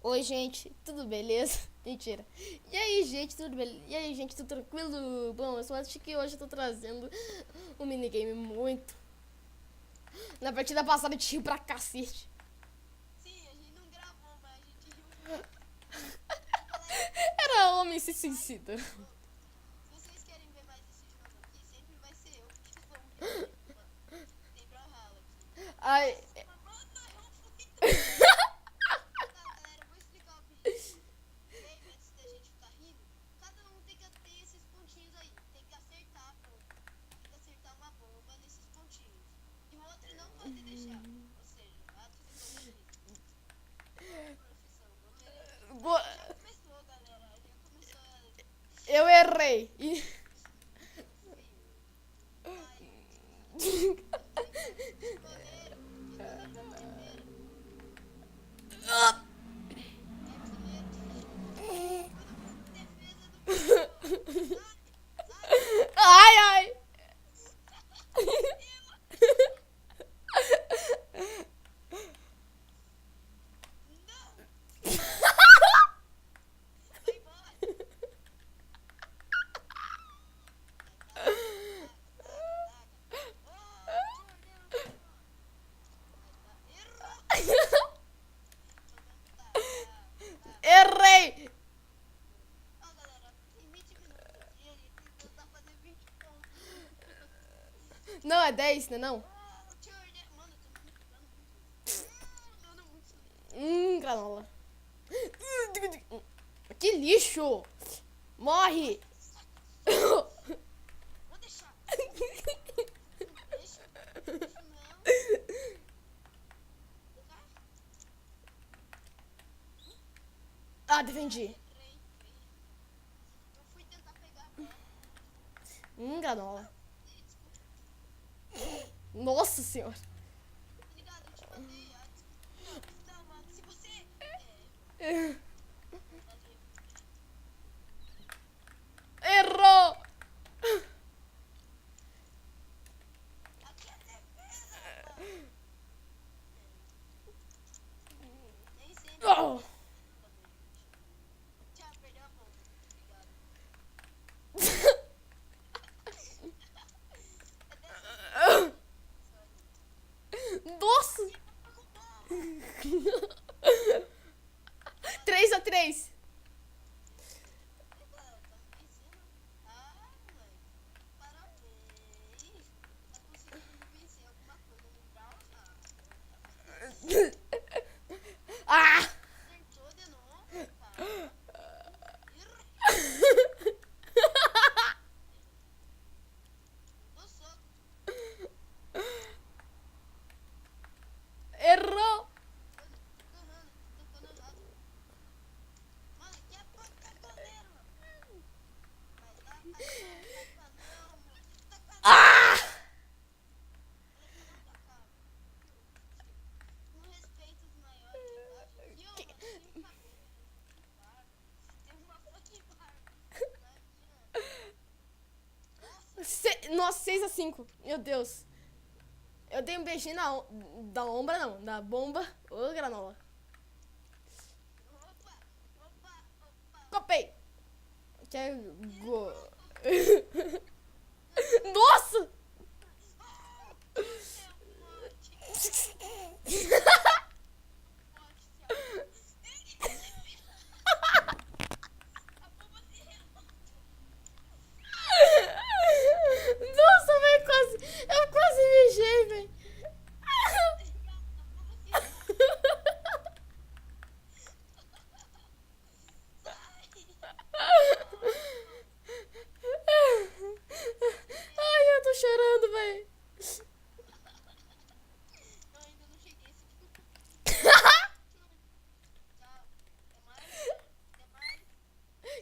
Oi, gente, tudo beleza? Mentira. E aí, gente, tudo beleza? E aí, gente, tudo tranquilo? Bom, eu só acho que hoje eu tô trazendo um minigame muito. Na partida passada a gente riu pra cacete. Sim, a gente não gravou, mas a gente riu muito. Galera, Era homem se suicida. ô, se vocês querem ver mais esse jogo aqui, sempre vai ser eu que vou ver. Mano, tem Brawlhalla aqui. Ai. Nossa, mano, eu fui doido. Tá, galera, eu vou explicar o objetivo. Bem, antes da gente ficar rindo, cada um tem que ter esses pontinhos aí. Tem que acertar a bomba. Tem que acertar uma bomba nesses pontinhos. E o outro não pode deixar. Ou seja, atos de terrorismo. Qual profissão? Vamos ver. Já começou, galera. Já começou a... Eu errei. Ai, que goleiro. Que goleiro de primeira. É artilheiro. Mano, defesa do Brasil. Sai, sai. Ai, ai. Não, vai embora. Ataca. Oh, Jordan. Vai, tá. Errou. Tomando taca. Errei. Ó, galera, tem 20 minutos e a gente tem que tentar fazer 20 pontos. Não, é 10, né não? Oh, Jordan. Mano, eu tô dando muito. Dando muito. Granola. Que lixo. Morre. Vou deixar. Deixa. Deixa não. Deixar. Ah, defendi. Errei. Eu fui tentar pegar a bola. Granola. Desculpa. Nossa senhora. Ligado, eu te mandei. Ah, desculpa. Não, mano, se você... Errou. Aqui é defesa, rapaz. Nem sempre Oh. Tchau, perdeu a bomba. Obrigado. É dessa. Nossa. Tá com bomba. 3-3. Eita, tamo vencendo. Ah, moleque. Parabéns. Tá conseguindo vencer alguma coisa no Brawl? Ah. Acertou de novo, cara. Errou. Dou soco. Errou. Mano, tô errando. Tô tocando errado. Mano, que é pra goleiro, mano. Vai taca não, taca não, mano. Taca Ah. não, taca. Não respeita os maiores de idade. Aqui, ó, mano, tem um cabelo. Barba. Tem uma fucking barba. Imagina. Nossa. Nossa, 6-5. Meu Deus. Eu dei um beijinho da ombra, não. Da bomba. Ô, granola. Opa, opa, opa. Copei. Que é go... Nossa. Oh, é um monte. Pode ser. A bomba se revolta. Nossa, velho, quase. Eu quase mijei, velho. A bomba se revolta. Ai, eu tô chorando, velho. Eu ainda não cheguei. Tchau. Até mais. Até mais.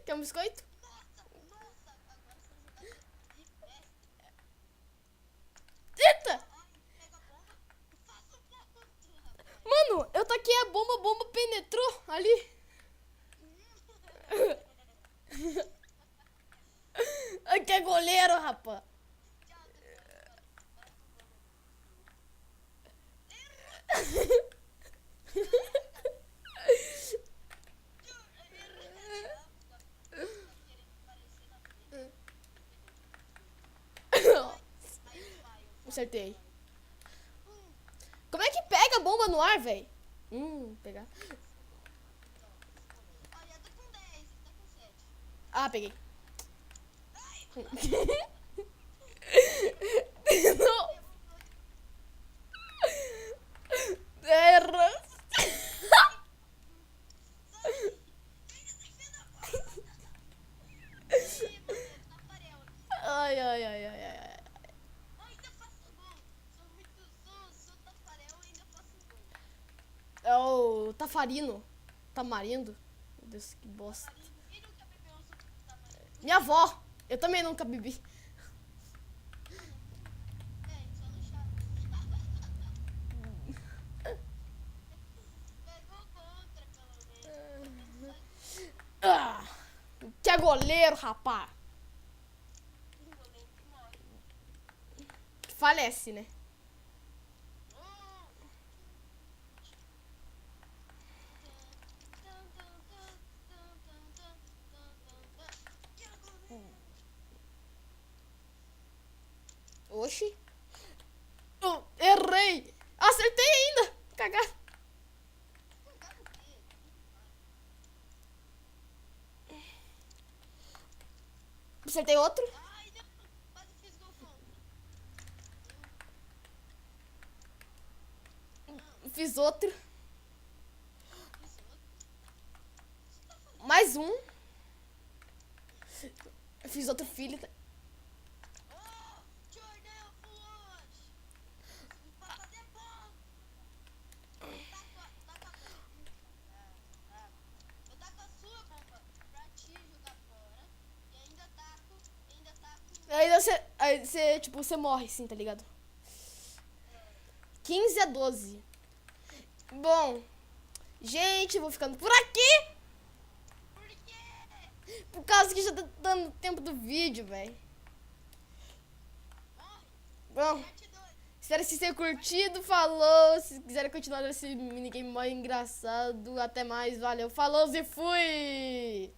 Quer um biscoito? Nossa, nossa. Agora são jogadas de festa. Eita! Ai, pega a bomba. Faça o ponto, rapaz. Mano, eu taquei a bomba penetrou ali. Aqui é goleiro, rapaz. Tchau, pessoal. Vai pro bomba. Errou. Acertei. Como é que pega a bomba no ar, velho? Pegar. Olha, eu tô com 10, ele tá com 7. Ah, peguei. Ai, Não. Erra. Ai, ai, ai, ai, ai. ainda faço gol. Sou tafarel e ainda faço gol. É o Tafarino. Tamarindo. Meu Deus, que bosta. Quem nunca bebeu um suco de tamarindo? Minha avó. Eu também nunca bebi. Só no chá. Pegou contra, pelo menos. Ah, que é goleiro, rapá. Um goleiro que morre. Falece, né? Oxi. Errei. Acertei ainda. Cagar. Acertei outro. Ai, não. Quase fiz gol contra. Fiz outro. Fiz outro. Mais um. Fiz outro filho. Oh, Jordan Fuad. Empatado é bom. Tá com a eu tá com a sua bomba pra te jogar fora. E ainda taco. Aí você, tipo, você morre, sim, tá ligado? 15-12. Bom, gente, eu vou ficando por aqui. Por quê? Por causa que já tá dando tempo do vídeo, velho. Morre. Bom, Parte 2. espero que vocês tenham curtido. Falou. Se quiserem continuar esse minigame mais engraçado, até mais. Valeu. Falou e fui.